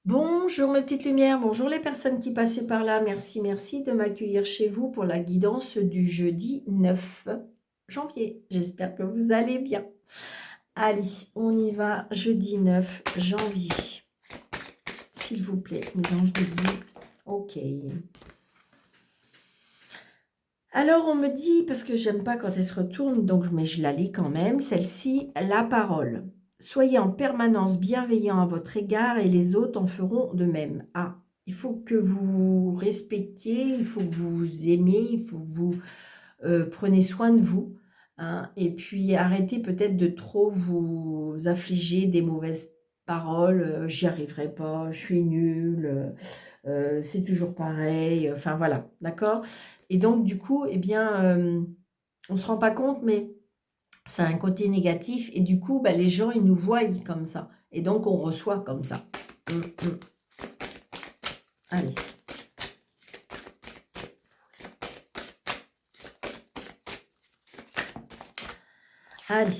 Bonjour mes petites lumières, bonjour les personnes qui passaient par là. Merci, merci de m'accueillir chez vous pour la guidance du jeudi 9 janvier. J'espère que vous allez bien. Allez, on y va, jeudi 9 janvier. S'il vous plaît, mes anges de vie. Ok. Alors on me dit, parce que j'aime pas quand elle se retourne, donc mais je la lis quand même, celle-ci, la parole. Soyez en permanence bienveillant à votre égard et les autres en feront de même. Ah, il faut que vous respectiez, il faut que vous vous aimez, il faut que vous preniez soin de vous. Hein, et puis arrêtez peut-être de trop vous affliger des mauvaises paroles. J'y arriverai pas, je suis nulle. C'est toujours pareil, enfin voilà, d'accord. Et donc du coup, eh bien, on ne se rend pas compte, mais ça a un côté négatif, et du coup, bah, les gens, ils nous voient comme ça, et donc on reçoit comme ça. Mm. Allez. Allez,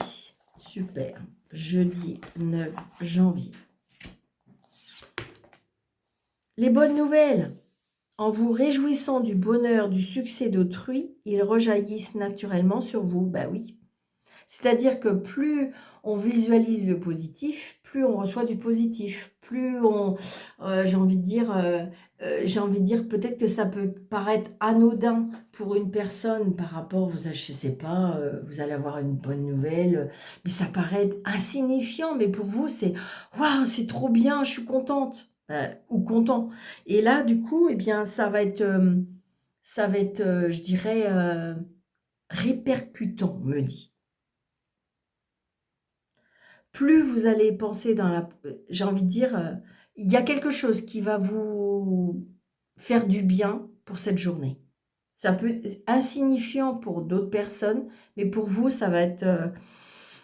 super. Jeudi 9 janvier. Les bonnes nouvelles. En vous réjouissant du bonheur, du succès d'autrui, ils rejaillissent naturellement sur vous. Bah oui. C'est-à-dire que plus on visualise le positif, plus on reçoit du positif. Plus on, j'ai envie de dire peut-être que ça peut paraître anodin pour une personne par rapport, je sais pas, vous allez avoir une bonne nouvelle, mais ça paraît insignifiant. Mais pour vous, c'est waouh, c'est trop bien, je suis contente ou content. Et là, du coup, eh bien, ça va être, je dirais, répercutant, me dit. Plus vous allez penser dans la... J'ai envie de dire, il y a quelque chose qui va vous faire du bien pour cette journée. Ça peut être insignifiant pour d'autres personnes, mais pour vous, ça va être...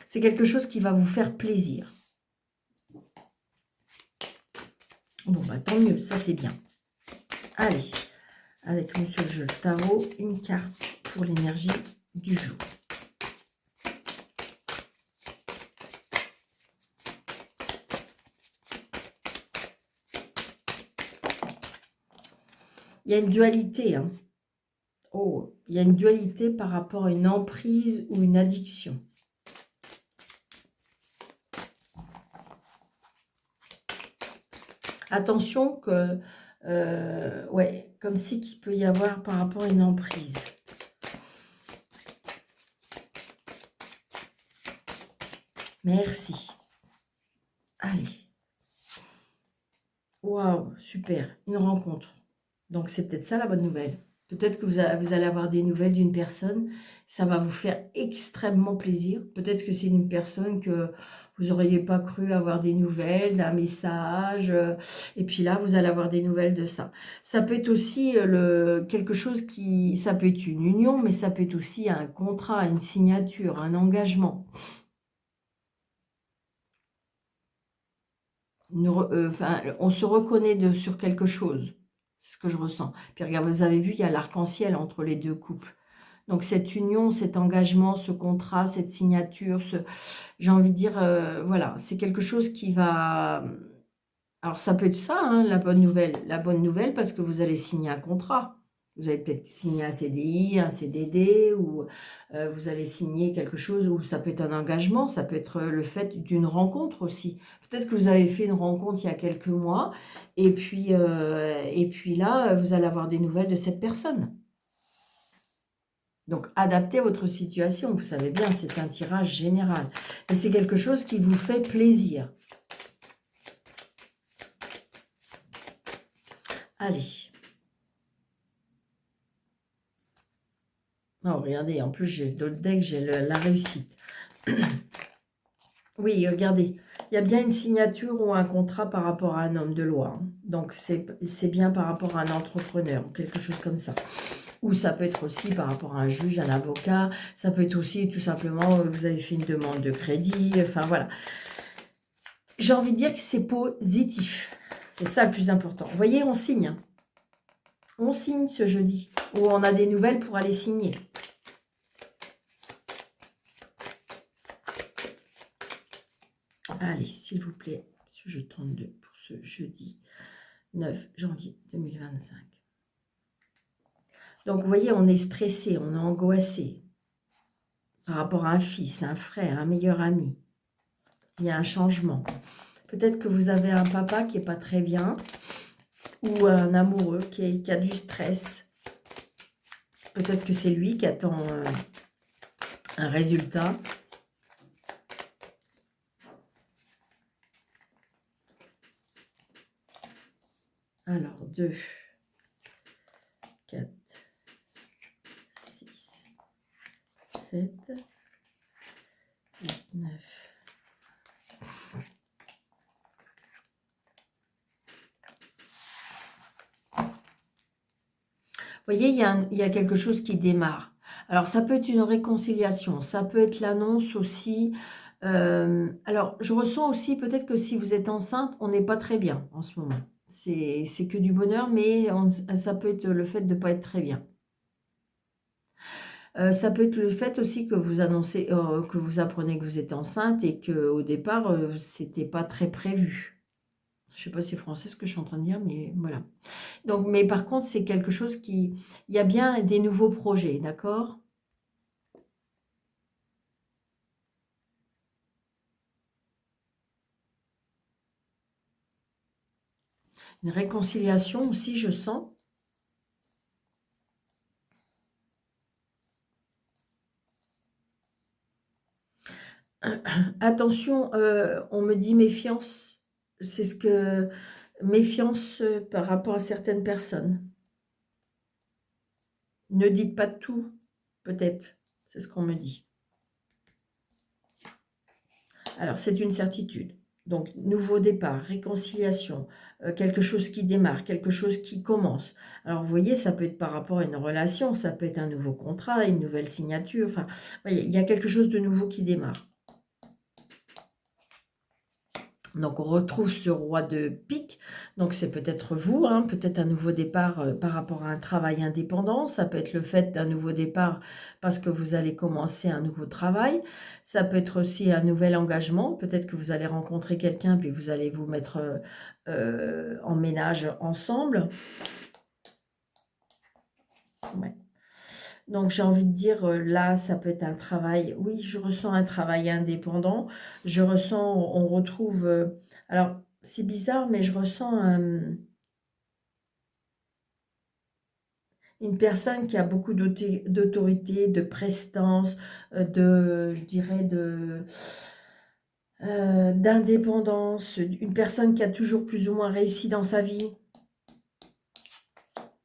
c'est quelque chose qui va vous faire plaisir. Bon, bah tant mieux, ça c'est bien. Allez, avec Monsieur le jeu de tarot, une carte pour l'énergie du jour. Il y a une dualité, hein. Oh, il y a une dualité par rapport à une emprise ou une addiction. Attention que, ouais, comme si qu'il peut y avoir par rapport à une emprise. Merci. Allez. Waouh, super. Une rencontre. Donc, c'est peut-être ça la bonne nouvelle. Peut-être que vous allez avoir des nouvelles d'une personne. Ça va vous faire extrêmement plaisir. Peut-être que c'est une personne que vous n'auriez pas cru avoir des nouvelles, d'un message. Et puis là, vous allez avoir des nouvelles de ça. Ça peut être aussi quelque chose qui... Ça peut être une union, mais ça peut être aussi un contrat, une signature, un engagement. Enfin, on se reconnaît sur quelque chose. C'est ce que je ressens. Puis regarde, vous avez vu, il y a l'arc-en-ciel entre les deux couples. Donc cette union, cet engagement, ce contrat, cette signature, j'ai envie de dire, voilà, c'est quelque chose qui va... Alors ça peut être ça, hein, la bonne nouvelle. La bonne nouvelle parce que vous allez signer un contrat. Vous allez peut-être signer un CDI, un CDD, ou vous allez signer quelque chose, ou ça peut être un engagement, ça peut être le fait d'une rencontre aussi. Peut-être que vous avez fait une rencontre il y a quelques mois, et puis là, vous allez avoir des nouvelles de cette personne. Donc, adaptez votre situation. Vous savez bien, c'est un tirage général. Et c'est quelque chose qui vous fait plaisir. Allez. Non, regardez, en plus, j'ai dans le deck, j'ai la réussite. Oui, regardez, il y a bien une signature ou un contrat par rapport à un homme de loi. Hein. Donc, c'est bien par rapport à un entrepreneur ou quelque chose comme ça. Ou ça peut être aussi par rapport à un juge, un avocat. Ça peut être aussi tout simplement, vous avez fait une demande de crédit. Enfin, voilà. J'ai envie de dire que c'est positif. C'est ça le plus important. Vous voyez, on signe. Hein. On signe ce jeudi. Ou on a des nouvelles pour aller signer. Allez, s'il vous plaît, ce jeu 32 pour ce jeudi 9 janvier 2025. Donc, vous voyez, on est stressé, on est angoissé par rapport à un fils, un frère, un meilleur ami. Il y a un changement. Peut-être que vous avez un papa qui n'est pas très bien ou un amoureux qui a du stress. Peut-être que c'est lui qui attend un résultat. Alors, 2, 4, 6, 7, 8, 9. Vous voyez, il y a quelque chose qui démarre. Alors, ça peut être une réconciliation, ça peut être l'annonce aussi. Alors, je ressens aussi peut-être que si vous êtes enceinte, on n'est pas très bien en ce moment. C'est que du bonheur, mais ça peut être le fait de ne pas être très bien. Ça peut être le fait aussi que vous annoncez, que vous apprenez que vous êtes enceinte et qu'au départ, c'était pas très prévu. Je sais pas si c'est français ce que je suis en train de dire, mais voilà. Donc, mais par contre, c'est quelque chose qui... Il y a bien des nouveaux projets, d'accord? Une réconciliation aussi, je sens. Attention, on me dit méfiance. C'est ce que... Méfiance par rapport à certaines personnes. Ne dites pas tout, peut-être. C'est ce qu'on me dit. Alors, c'est une certitude. Donc, nouveau départ, réconciliation, quelque chose qui démarre, quelque chose qui commence. Alors, vous voyez, ça peut être par rapport à une relation, ça peut être un nouveau contrat, une nouvelle signature. Enfin, voyez, il y a quelque chose de nouveau qui démarre. Donc, on retrouve ce roi de pique. Donc, c'est peut-être vous, hein, peut-être un nouveau départ par rapport à un travail indépendant. Ça peut être le fait d'un nouveau départ parce que vous allez commencer un nouveau travail. Ça peut être aussi un nouvel engagement. Peut-être que vous allez rencontrer quelqu'un puis vous allez vous mettre en ménage ensemble. Ouais. Donc, j'ai envie de dire, là, ça peut être un travail. Oui, je ressens un travail indépendant. Je ressens, on retrouve... alors, c'est bizarre, mais je ressens une personne qui a beaucoup d'autorité, de prestance, je dirais, d'indépendance. Une personne qui a toujours plus ou moins réussi dans sa vie.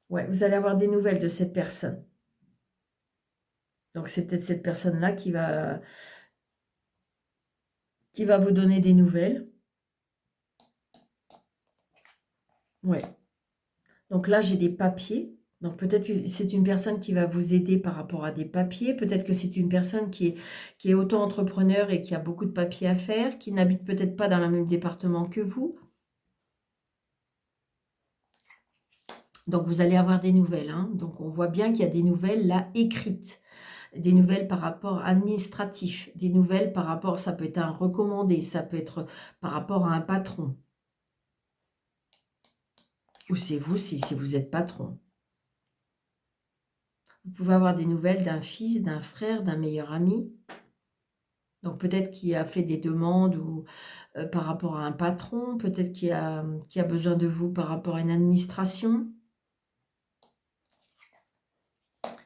Ouais, vous allez avoir des nouvelles de cette personne. Donc, c'est peut-être cette personne-là qui va vous donner des nouvelles. Ouais. Donc là, j'ai des papiers. Donc peut-être que c'est une personne qui va vous aider par rapport à des papiers. Peut-être que c'est une personne qui est auto-entrepreneur et qui a beaucoup de papiers à faire, qui n'habite peut-être pas dans le même département que vous. Donc vous allez avoir des nouvelles, hein. Donc on voit bien qu'il y a des nouvelles là écrites. Des nouvelles par rapport administratif. Des nouvelles par rapport, ça peut être un recommandé, ça peut être par rapport à un patron. Ou c'est vous si vous êtes patron. Vous pouvez avoir des nouvelles d'un fils, d'un frère, d'un meilleur ami. Donc peut-être qu'il a fait des demandes ou par rapport à un patron, peut-être qu'il a besoin de vous par rapport à une administration.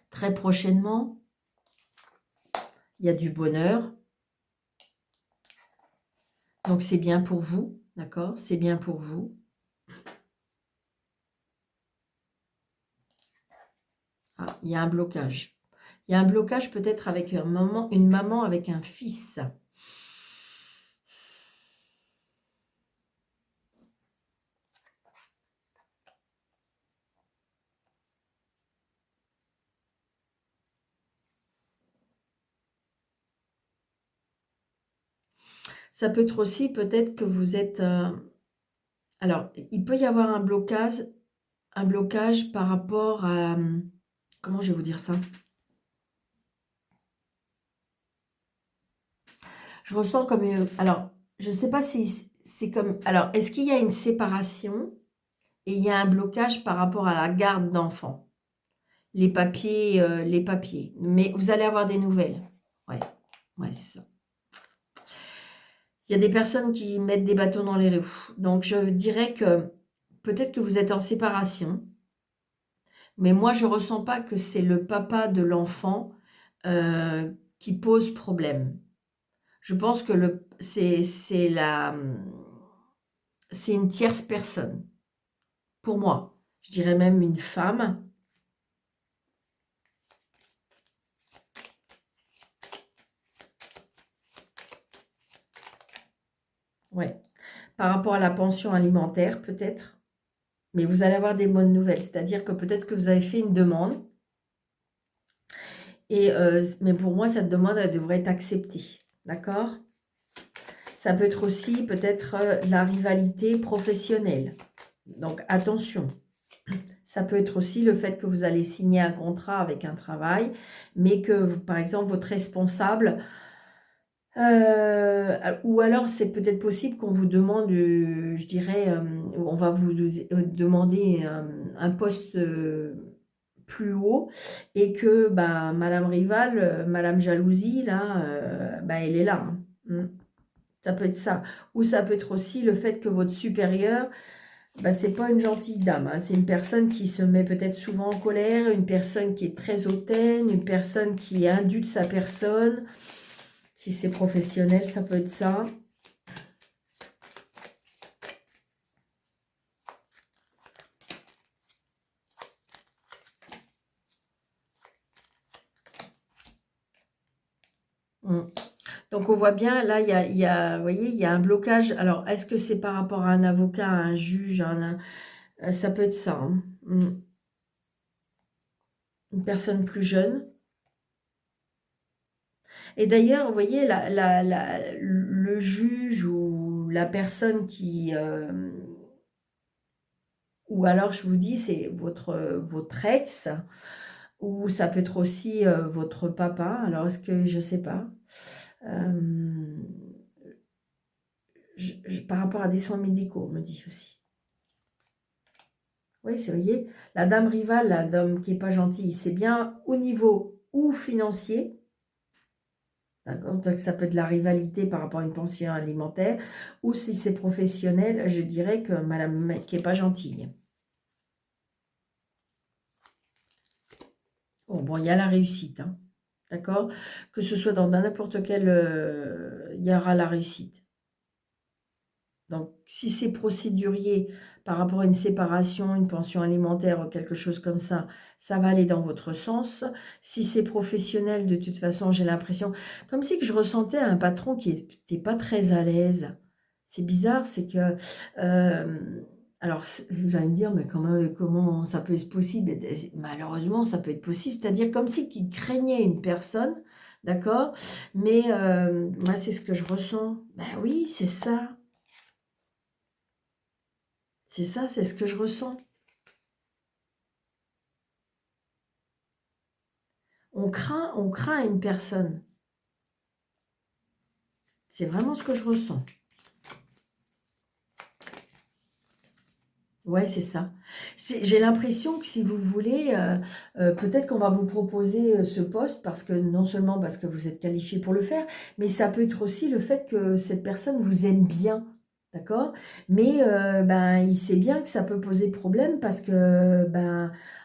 Très prochainement, il y a du bonheur. Donc c'est bien pour vous, d'accord? C'est bien pour vous. Ah, il y a un blocage. Il y a un blocage peut-être avec une maman avec un fils. Ça peut être aussi peut-être que vous êtes... alors, il peut y avoir un blocage par rapport à... comment je vais vous dire ça? Je ressens comme... alors, je ne sais pas si c'est comme... Alors, est-ce qu'il y a une séparation et il y a un blocage par rapport à la garde d'enfants? Les papiers. Mais vous allez avoir des nouvelles. Ouais, ouais, c'est ça. Il y a des personnes qui mettent des bâtons dans les roues. Donc, je dirais que peut-être que vous êtes en séparation, mais moi, je ne ressens pas que c'est le papa de l'enfant qui pose problème. Je pense que c'est une tierce personne. Pour moi, je dirais même une femme. Ouais. Par rapport à la pension alimentaire, peut-être. Mais vous allez avoir des bonnes nouvelles. C'est-à-dire que peut-être que vous avez fait une demande. Mais pour moi, cette demande, elle devrait être acceptée. D'accord? Ça peut être aussi peut-être la rivalité professionnelle. Donc, attention. Ça peut être aussi le fait que vous allez signer un contrat avec un travail, mais que, par exemple, votre responsable... ou alors, c'est peut-être possible qu'on vous demande, je dirais, on va vous demander un poste plus haut et que Madame Rival, Madame Jalousie, là, elle est là. Hein. Ça peut être ça. Ou ça peut être aussi le fait que votre supérieur, c'est pas une gentille dame. Hein. C'est une personne qui se met peut-être souvent en colère, une personne qui est très hautaine, une personne qui est indue de sa personne. Si c'est professionnel, ça peut être ça. Donc, on voit bien, là, vous voyez, il y a un blocage. Alors, est-ce que c'est par rapport à un avocat, à un juge, ça peut être ça. Hein. Une personne plus jeune. Et d'ailleurs, vous voyez, le juge ou la personne qui... ou alors, je vous dis, c'est votre ex, ou ça peut être aussi votre papa. Alors, est-ce que, je sais pas. Euh, par rapport à des soins médicaux, on me dit aussi. Oui, vous voyez, la dame rivale, la dame qui n'est pas gentille, c'est bien au niveau ou financier. Donc ça peut être de la rivalité par rapport à une pension alimentaire. Ou si c'est professionnel, je dirais que madame qui n'est pas gentille. Bon, il y a la réussite. Hein, d'accord? Que ce soit dans n'importe quel... il y aura la réussite. Donc, si c'est procédurier par rapport à une séparation, une pension alimentaire ou quelque chose comme ça va aller dans votre sens. Si c'est professionnel, de toute façon, j'ai l'impression, comme si que je ressentais un patron qui n'était pas très à l'aise. C'est bizarre, c'est que... alors, vous allez me dire, mais comment ça peut être possible? Malheureusement, ça peut être possible. C'est-à-dire comme si qu'il craignait une personne, d'accord? Mais moi, c'est ce que je ressens. Ben oui, c'est ça. C'est ça, c'est ce que je ressens. On craint une personne. C'est vraiment ce que je ressens. Ouais, c'est ça. J'ai l'impression que si vous voulez, peut-être qu'on va vous proposer ce poste parce que non seulement parce que vous êtes qualifié pour le faire, mais ça peut être aussi le fait que cette personne vous aime bien. D'accord? Mais il sait bien que ça peut poser problème parce que,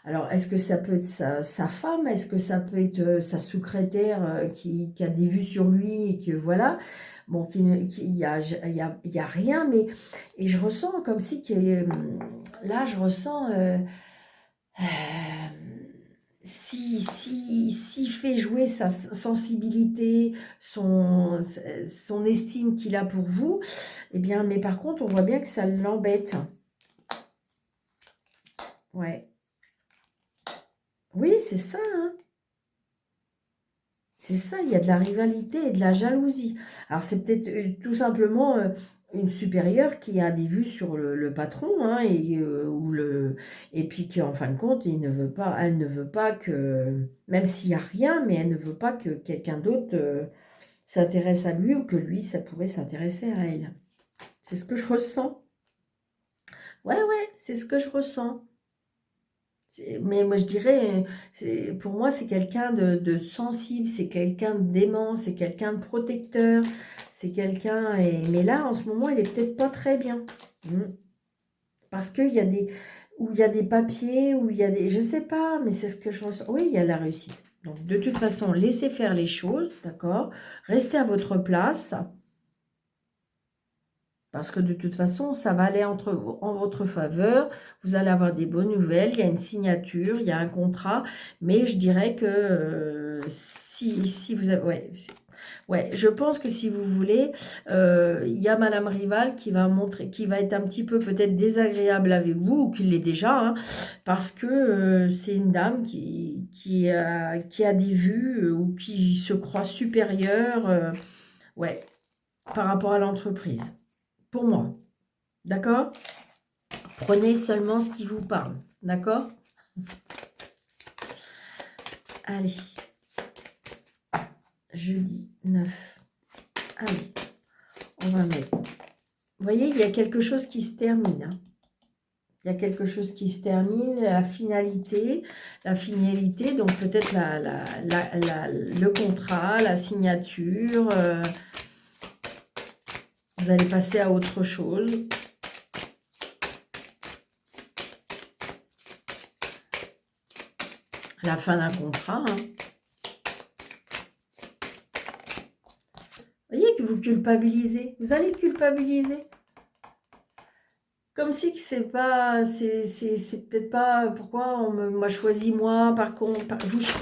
alors est-ce que ça peut être sa femme? Est-ce que ça peut être sa secrétaire qui a des vues sur lui et que voilà, bon, il y a, il y a rien, mais et je ressens comme si là, je ressens euh, s'il fait jouer sa sensibilité, son estime qu'il a pour vous, eh bien, mais par contre, on voit bien que ça l'embête. Ouais. Oui, c'est ça, hein. C'est ça, il y a de la rivalité et de la jalousie. Alors, c'est peut-être tout simplement une supérieure qui a des vues sur le patron, hein, et puis qui, en fin de compte, elle ne veut pas que, même s'il n'y a rien, mais elle ne veut pas que quelqu'un d'autre s'intéresse à lui ou que lui, ça pourrait s'intéresser à elle. C'est ce que je ressens. Ouais, ouais, c'est ce que je ressens. Mais moi, je dirais, pour moi, c'est quelqu'un de sensible, c'est quelqu'un d'aimant, c'est quelqu'un de protecteur, c'est quelqu'un... Mais là, en ce moment, il est peut-être pas très bien. Mm. Parce qu'il y a des... Où il y a des papiers, où il y a des... Je sais pas, mais c'est ce que je ressens. Oui, il y a la réussite. Donc, de toute façon, laissez faire les choses, d'accord? Restez à votre place. Parce que de toute façon, ça va aller en votre faveur. Vous allez avoir des bonnes nouvelles. Il y a une signature, il y a un contrat. Mais je dirais que si vous avez... Ouais, ouais, je pense que si vous voulez, il y a Madame Rival qui va montrer, qui va être un petit peu peut-être désagréable avec vous, ou qui l'est déjà, hein, parce que c'est une dame qui a des vues ou qui se croit supérieure, ouais, par rapport à l'entreprise. Pour moi. D'accord? Prenez seulement ce qui vous parle. D'accord? Allez. Jeudi 9. Allez. On va mettre. Vous voyez, il y a quelque chose qui se termine. Hein. Il y a quelque chose qui se termine. La finalité. Donc peut-être le contrat, la signature. Vous allez passer à autre chose. La fin d'un contrat. Hein. Vous voyez que vous culpabilisez. Vous allez culpabiliser. Comme si que c'est pas, c'est peut-être pas pourquoi on m'a choisi moi, par contre,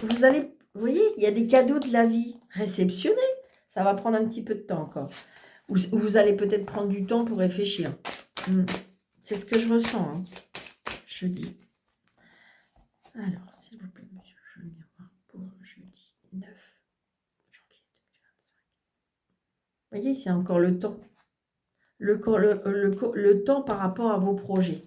vous allez, vous voyez, il y a des cadeaux de la vie réceptionnés. Ça va prendre un petit peu de temps encore. Ou vous allez peut-être prendre du temps pour réfléchir. C'est ce que je ressens, hein. Je dis. Alors, s'il vous plaît, monsieur, je vais miroir pour jeudi 9 janvier 2025. Vous voyez, c'est encore le temps. Le temps par rapport à vos projets.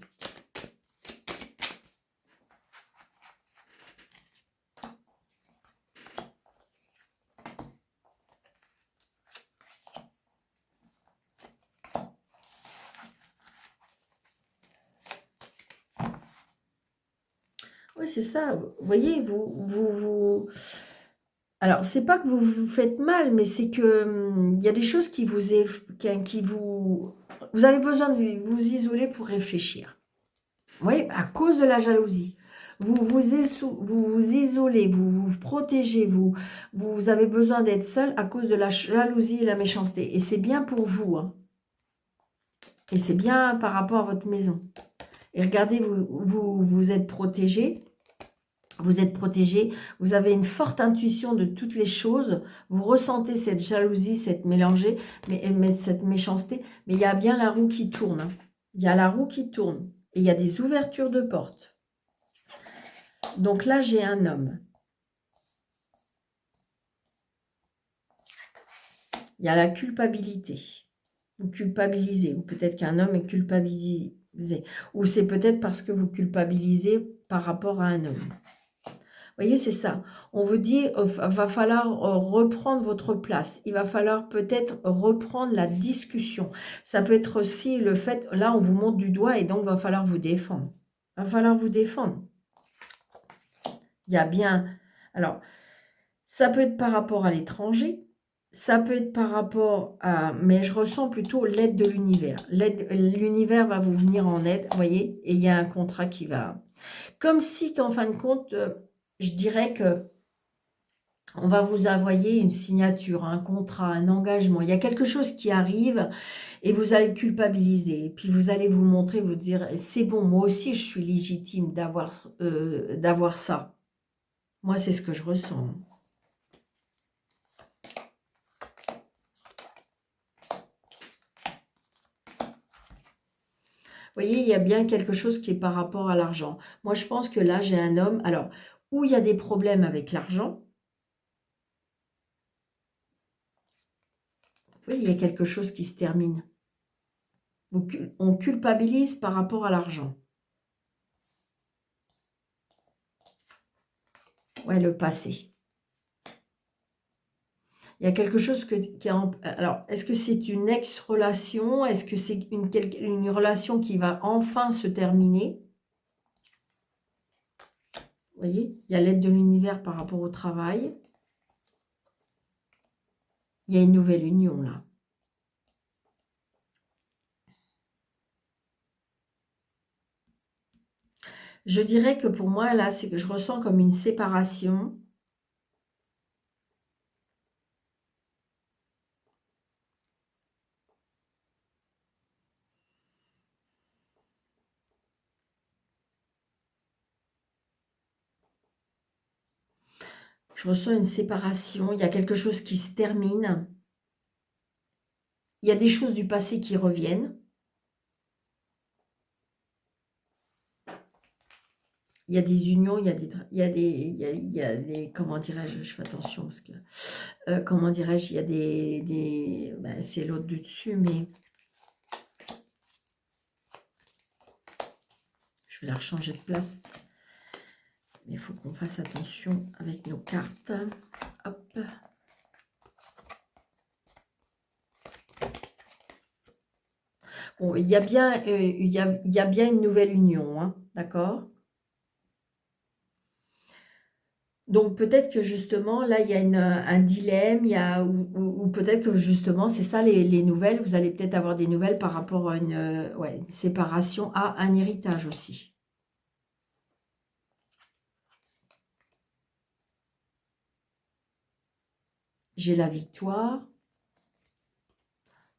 Oui, c'est ça. Vous voyez, alors, c'est pas que vous vous faites mal, mais c'est que il y a des choses vous avez besoin de vous isoler pour réfléchir. Vous voyez, à cause de la jalousie. Vous isolez, vous vous protégez, vous avez besoin d'être seul à cause de la jalousie et la méchanceté. Et c'est bien pour vous. Hein. Et c'est bien par rapport à votre maison. Et regardez, vous êtes protégé. Vous êtes protégé, vous avez une forte intuition de toutes les choses, vous ressentez cette jalousie, cette mélangée, mais cette méchanceté, mais il y a bien la roue qui tourne. Hein. Il y a la roue qui tourne et il y a des ouvertures de portes. Donc là, j'ai un homme. Il y a la culpabilité. Vous culpabilisez, ou peut-être qu'un homme est culpabilisé. Ou c'est peut-être parce que vous culpabilisez par rapport à un homme. Vous voyez, c'est ça. On vous dit, va falloir reprendre votre place. Il va falloir peut-être reprendre la discussion. Ça peut être aussi le fait, là, on vous montre du doigt et donc, il va falloir vous défendre. Il va falloir vous défendre. Il y a bien... Alors, ça peut être par rapport à l'étranger. Ça peut être par rapport à... Mais je ressens plutôt l'aide de l'univers. L'univers va vous venir en aide, vous voyez. Et il y a un contrat qui va... Comme si, qu'en fin de compte... je dirais que on va vous envoyer une signature, un contrat, un engagement. Il y a quelque chose qui arrive et vous allez culpabiliser. Et puis vous allez vous montrer, vous dire, c'est bon, moi aussi je suis légitime d'avoir ça. Moi, c'est ce que je ressens. Vous voyez, il y a bien quelque chose qui est par rapport à l'argent. Moi, je pense que là, j'ai un homme, alors, où il y a des problèmes avec l'argent, oui, il y a quelque chose qui se termine. On culpabilise par rapport à l'argent. Ouais, le passé. Il y a quelque chose qui est alors, est-ce que c'est une ex-relation? Est-ce que c'est une relation qui va enfin se terminer? Vous voyez, il y a l'aide de l'univers par rapport au travail. Il y a une nouvelle union là. Je dirais que pour moi, là, c'est que je ressens comme une séparation. Je ressens une séparation. Il y a quelque chose qui se termine. Il y a des choses du passé qui reviennent. Il y a des unions, il y a des comment dirais-je, je fais attention parce que, comment dirais-je, il y a ben, c'est l'autre du dessus, mais je vais la rechanger de place. Mais il faut qu'on fasse attention avec nos cartes. Hop. Bon, il y a bien, il y a bien une nouvelle union, hein, d'accord? Donc peut-être que justement, là, il y a un dilemme, ou peut-être que justement, c'est ça les nouvelles, vous allez peut-être avoir des nouvelles par rapport à ouais, une séparation, à un héritage aussi. J'ai la victoire,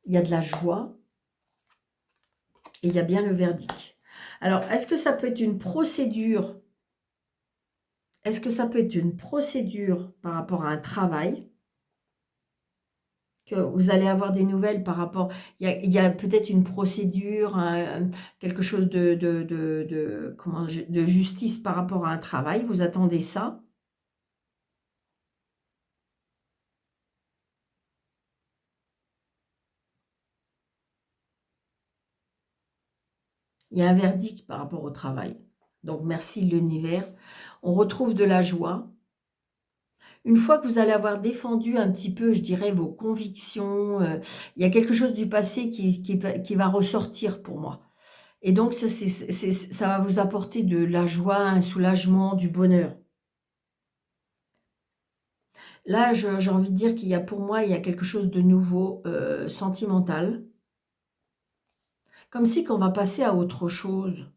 il y a de la joie, et il y a bien le verdict. Alors, est-ce que ça peut être une procédure? Est-ce que ça peut être une procédure par rapport à un travail? Que vous allez avoir des nouvelles par rapport, il y a peut-être une procédure, quelque chose de justice par rapport à un travail, vous attendez ça. Il y a un verdict par rapport au travail. Donc merci l'univers. On retrouve de la joie. Une fois que vous allez avoir défendu un petit peu, je dirais, vos convictions, il y a quelque chose du passé qui va ressortir pour moi. Et donc, ça va vous apporter de la joie, un soulagement, du bonheur. Là, j'ai envie de dire qu'il y a, pour moi, il y a quelque chose de nouveau, sentimental. Comme si qu'on va passer à autre chose.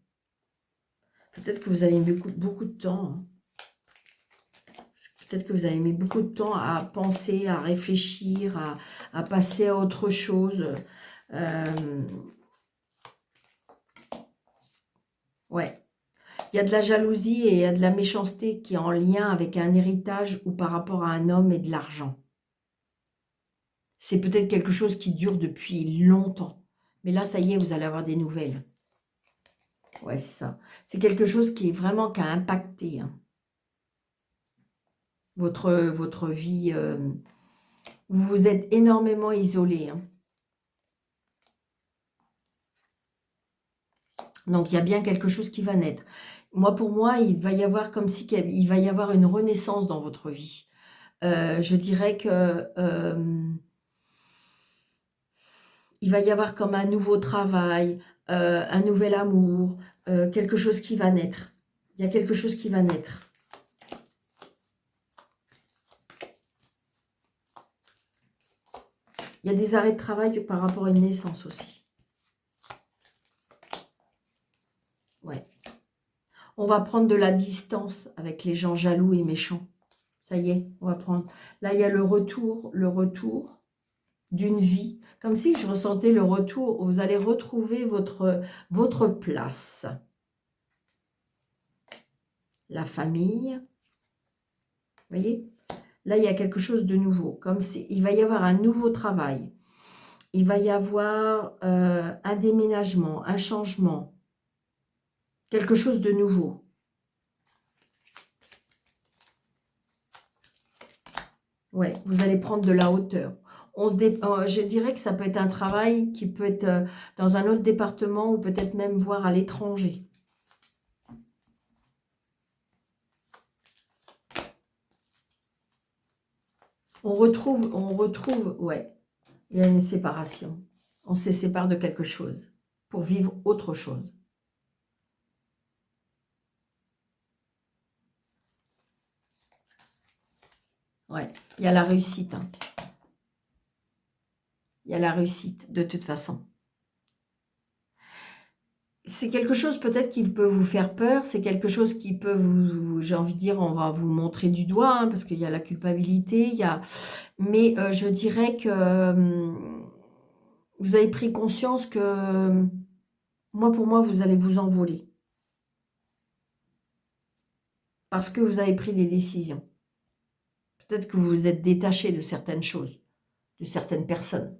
Peut-être que vous avez mis beaucoup de temps, hein. Peut-être que vous avez mis beaucoup de temps à penser, à réfléchir, à passer à autre chose. Euh, ouais. Il y a de la jalousie et il y a de la méchanceté qui est en lien avec un héritage ou par rapport à un homme et de l'argent. C'est peut-être quelque chose qui dure depuis longtemps. Mais là, ça y est, vous allez avoir des nouvelles. Ouais, c'est ça. C'est quelque chose qui est vraiment, qui a impacté, hein, votre vie. Vous vous êtes énormément isolé, hein. Donc, il y a bien quelque chose qui va naître. Moi, pour moi, il va y avoir comme si il va y avoir une renaissance dans votre vie. Je dirais que il va y avoir comme un nouveau travail, un nouvel amour, quelque chose qui va naître. Il y a quelque chose qui va naître. Il y a des arrêts de travail par rapport à une naissance aussi. Ouais. On va prendre de la distance avec les gens jaloux et méchants. Ça y est, on va prendre. Là, il y a le retour d'une vie. Comme si je ressentais le retour. Vous allez retrouver votre place. La famille. Vous voyez? Là, il y a quelque chose de nouveau. Comme si il va y avoir un nouveau travail. Il va y avoir un déménagement, un changement. Quelque chose de nouveau. Ouais, vous allez prendre de la hauteur. Je dirais que ça peut être un travail qui peut être dans un autre département ou peut-être même voir à l'étranger. ouais, il y a une séparation. On se sépare de quelque chose pour vivre autre chose. Ouais, il y a la réussite. Hein. Il y a la réussite, de toute façon. C'est quelque chose peut-être qui peut vous faire peur, c'est quelque chose qui peut j'ai envie de dire, on va vous montrer du doigt, hein, parce qu'il y a la culpabilité, mais je dirais que vous avez pris conscience que, pour moi, vous allez vous envoler. Parce que vous avez pris des décisions. Peut-être que vous vous êtes détaché de certaines choses, de certaines personnes.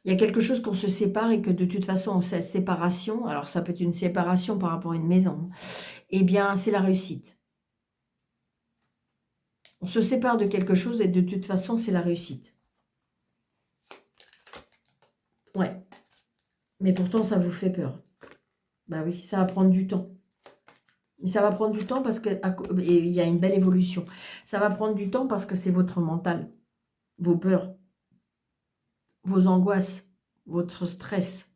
Il y a quelque chose qu'on se sépare et que de toute façon, cette séparation, alors ça peut être une séparation par rapport à une maison, eh bien, c'est la réussite. On se sépare de quelque chose et de toute façon, c'est la réussite. Ouais. Mais pourtant, ça vous fait peur. Bah oui, ça va prendre du temps. Mais ça va prendre du temps parce que et il y a une belle évolution. Ça va prendre du temps parce que c'est votre mental, vos peurs, vos angoisses, votre stress.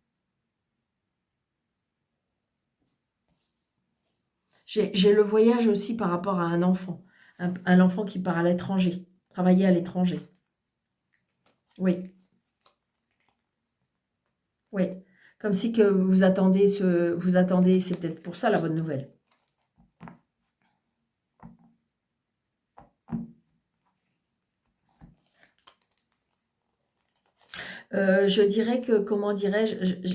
J'ai le voyage aussi par rapport à un enfant. Un enfant qui part à l'étranger, travailler à l'étranger. Oui, oui. Comme si que vous attendez c'est peut-être pour ça la bonne nouvelle. Je dirais que, comment dirais-je,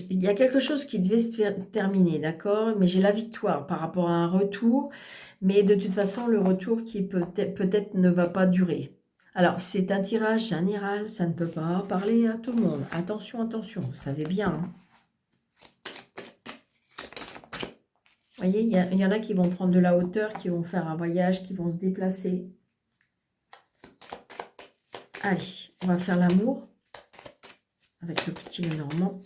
il y a quelque chose qui devait se terminer, d'accord? Mais j'ai la victoire par rapport à un retour, mais de toute façon, le retour qui peut-être ne va pas durer. Alors, c'est un tirage général, ça ne peut pas parler à tout le monde. Attention, attention, vous savez bien. Hein. Vous voyez, il y en a qui vont prendre de la hauteur, qui vont faire un voyage, qui vont se déplacer. Allez, on va faire l'amour avec le petit Lenormand.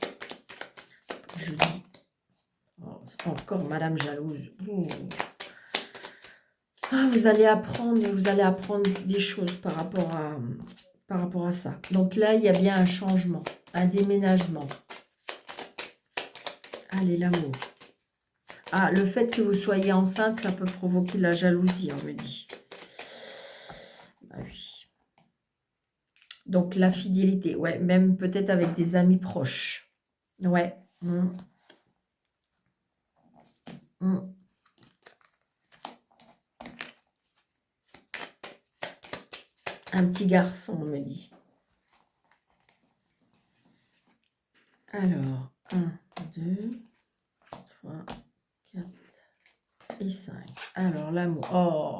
Je dis, oh, encore Madame Jalouse. Ouh. Ah, vous allez apprendre des choses par rapport à ça. Donc là, il y a bien un changement, un déménagement. Allez, l'amour. Ah, le fait que vous soyez enceinte, ça peut provoquer de la jalousie, on me dit. Ah oui. Donc la fidélité, ouais, même peut-être avec des amis proches. Ouais. Un petit garçon, on me dit. Alors, 1, 2, 3, 4 et 5. Alors, l'amour. Oh.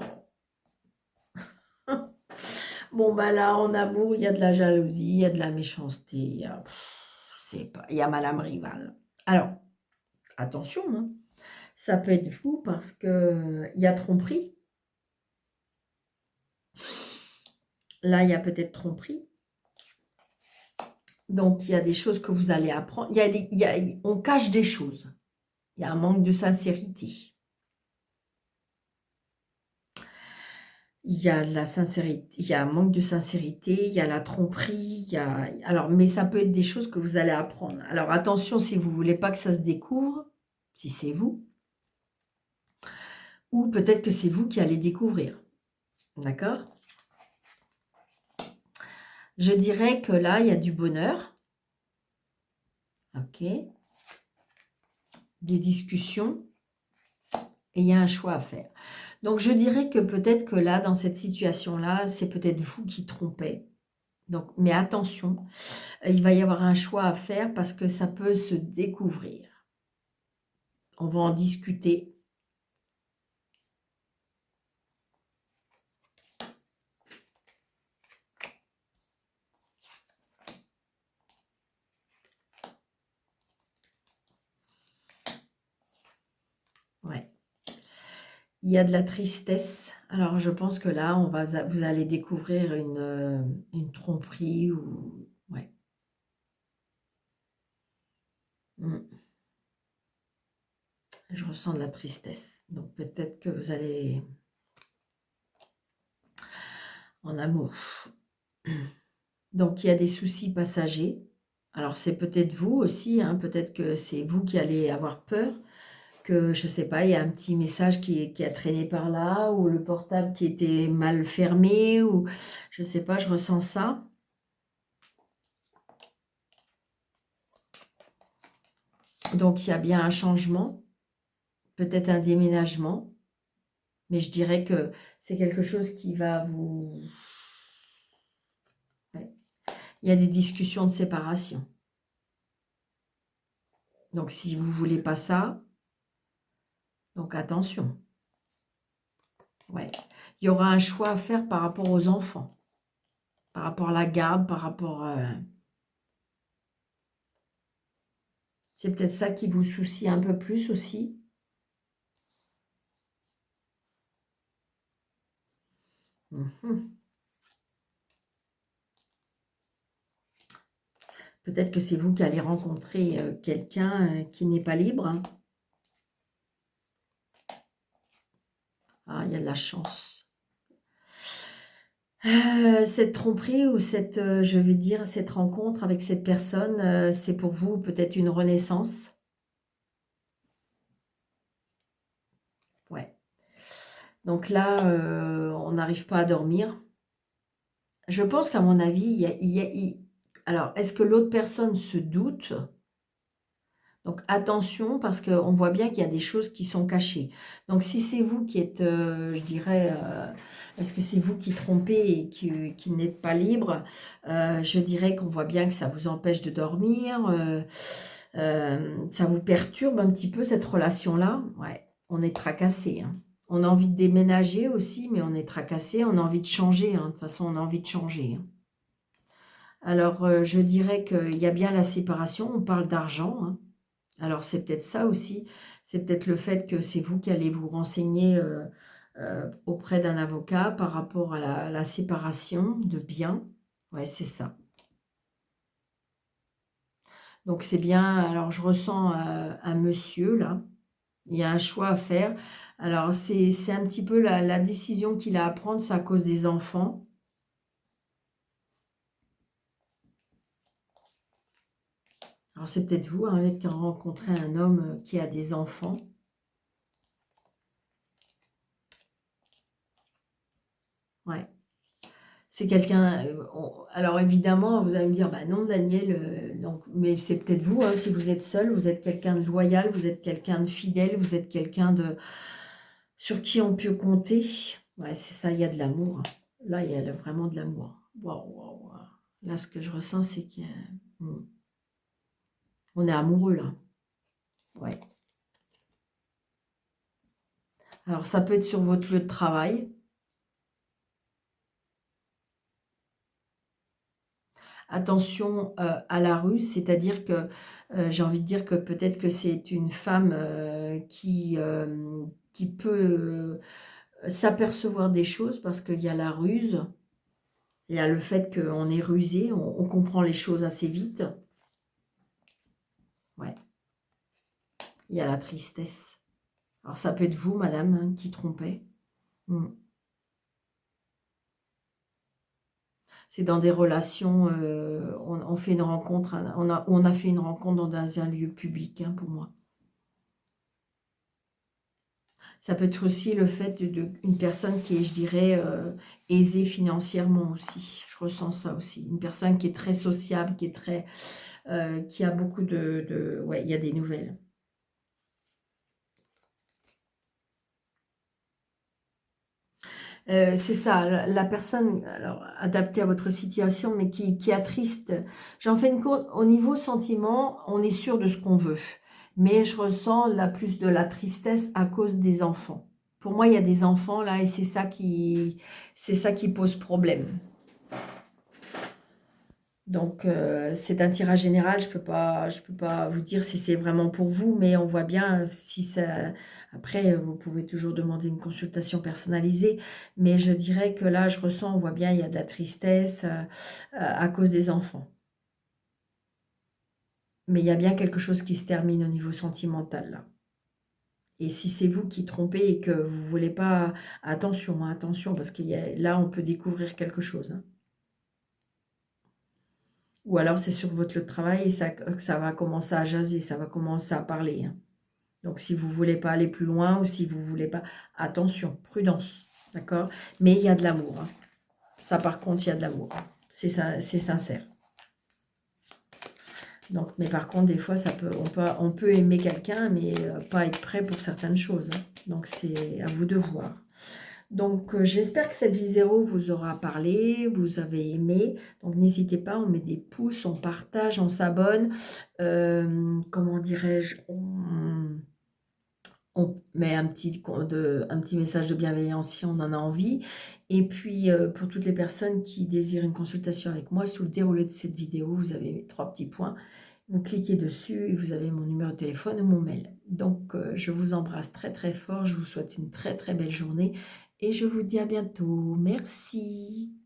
Bon, bah là, en amour, il y a de la jalousie, il y a de la méchanceté. Il y a Madame Rival. Alors, attention, hein, ça peut être fou parce que il y a tromperie. Là, il y a peut-être tromperie. Donc, il y a des choses que vous allez apprendre. On cache des choses. Il y a un manque de sincérité. Il y a de la sincérité, il y a un manque de sincérité, il y a la tromperie, alors, mais ça peut être des choses que vous allez apprendre. Alors, attention si vous ne voulez pas que ça se découvre, si c'est vous, ou peut-être que c'est vous qui allez découvrir. D'accord? Je dirais que là, il y a du bonheur. Ok. Des discussions. Et il y a un choix à faire. Donc, je dirais que peut-être que là, dans cette situation-là, c'est peut-être vous qui trompez. Donc, mais attention, il va y avoir un choix à faire parce que ça peut se découvrir. On va en discuter. Ouais. Il y a de la tristesse. Alors, je pense que là, vous allez découvrir une tromperie ou... Ouais. Je ressens de la tristesse. Donc, peut-être que vous allez... en amour. Donc, il y a des soucis passagers. Alors, c'est peut-être vous aussi, hein, peut-être que c'est vous qui allez avoir peur, que, je ne sais pas, il y a un petit message qui a traîné par là, ou le portable qui était mal fermé, ou je ne sais pas, je ressens ça. Donc, il y a bien un changement, peut-être un déménagement, mais je dirais que c'est quelque chose qui va vous... Ouais. Il y a des discussions de séparation. Donc, si vous ne voulez pas ça, donc attention. Ouais. Il y aura un choix à faire par rapport aux enfants, par rapport à la garde, par rapport... c'est peut-être ça qui vous soucie un peu plus aussi. Mhm. Peut-être que c'est vous qui allez rencontrer quelqu'un qui n'est pas libre, hein. Ah, il y a de la chance. Cette tromperie ou cette, je vais dire, cette rencontre avec cette personne, c'est pour vous peut-être une renaissance. Ouais. Donc là, on n'arrive pas à dormir. Je pense qu'à mon avis, alors, est-ce que l'autre personne se doute? Donc attention, parce qu'on voit bien qu'il y a des choses qui sont cachées. Donc si c'est vous qui êtes, je dirais, est-ce que c'est vous qui trompez et qui n'êtes pas libre? Je dirais qu'on voit bien que ça vous empêche de dormir, ça vous perturbe un petit peu cette relation-là. Ouais, on est tracassé, hein. On a envie de déménager aussi, mais on est tracassé, on a envie de changer, hein. De toute façon, on a envie de changer, hein. Alors, je dirais qu'il y a bien la séparation, on parle d'argent, hein. Alors, c'est peut-être ça aussi, c'est peut-être le fait que c'est vous qui allez vous renseigner auprès d'un avocat par rapport à la séparation de biens. Ouais, c'est ça. Donc, c'est bien, alors je ressens un monsieur là, il y a un choix à faire. Alors, c'est un petit peu la décision qu'il a à prendre, c'est à cause des enfants. Alors, c'est peut-être vous, hein, avec qui rencontrez un homme qui a des enfants. Ouais. C'est quelqu'un... alors évidemment, vous allez me dire, bah non Daniel, donc, mais c'est peut-être vous, hein, si vous êtes seul, vous êtes quelqu'un de loyal, vous êtes quelqu'un de fidèle, vous êtes quelqu'un de sur qui on peut compter. Ouais, c'est ça, il y a de l'amour, hein. Là, il y a vraiment de l'amour. Waouh, waouh, waouh. Là, ce que je ressens, c'est qu'on est amoureux, là. Ouais. Alors, ça peut être sur votre lieu de travail. Attention à la ruse, c'est-à-dire que j'ai envie de dire que peut-être que c'est une femme qui peut s'apercevoir des choses parce qu'il y a la ruse, il y a le fait qu'on est rusé, on comprend les choses assez vite. Ouais, il y a la tristesse. Alors ça peut être vous, madame, hein, qui trompez. Mm. C'est dans des relations, on fait une rencontre, hein, on a fait une rencontre dans un lieu public, hein, pour moi. Ça peut être aussi le fait d'une personne qui est, je dirais, aisée financièrement aussi. Je ressens ça aussi. Une personne qui est très sociable, qui est très, qui a beaucoup ouais, il y a des nouvelles. C'est ça, la personne, alors adaptée à votre situation, mais qui attriste. J'en fais une compte, au niveau sentiment, on est sûr de ce qu'on veut. Mais je ressens la plus de la tristesse à cause des enfants. Pour moi, il y a des enfants là et c'est ça qui pose problème. Donc, c'est un tirage général. Je peux pas vous dire si c'est vraiment pour vous, mais on voit bien si ça. Après, vous pouvez toujours demander une consultation personnalisée, mais je dirais que là, je ressens, on voit bien, il y a de la tristesse à cause des enfants. Mais il y a bien quelque chose qui se termine au niveau sentimental là. Et si c'est vous qui trompez et que vous ne voulez pas... Attention, hein, attention, parce que là, on peut découvrir quelque chose. Hein. Ou alors, c'est sur votre lieu de travail et ça va commencer à jaser, ça va commencer à parler. Hein. Donc, si vous ne voulez pas aller plus loin ou si vous ne voulez pas... Attention, prudence, d'accord? Mais il y a de l'amour. Hein. Ça, par contre, il y a de l'amour. C'est sincère. Donc, mais par contre, des fois, on peut aimer quelqu'un, mais pas être prêt pour certaines choses. Hein. Donc, c'est à vous de voir. Donc, j'espère que cette vidéo vous aura parlé, vous avez aimé. Donc, n'hésitez pas, on met des pouces, on partage, on s'abonne. Comment dirais-je, on met un petit message de bienveillance si on en a envie. Et puis, pour toutes les personnes qui désirent une consultation avec moi, sous le déroulé de cette vidéo, vous avez 3 petits points. Vous cliquez dessus et vous avez mon numéro de téléphone ou mon mail. Donc, je vous embrasse très très fort. Je vous souhaite une très très belle journée et je vous dis à bientôt. Merci.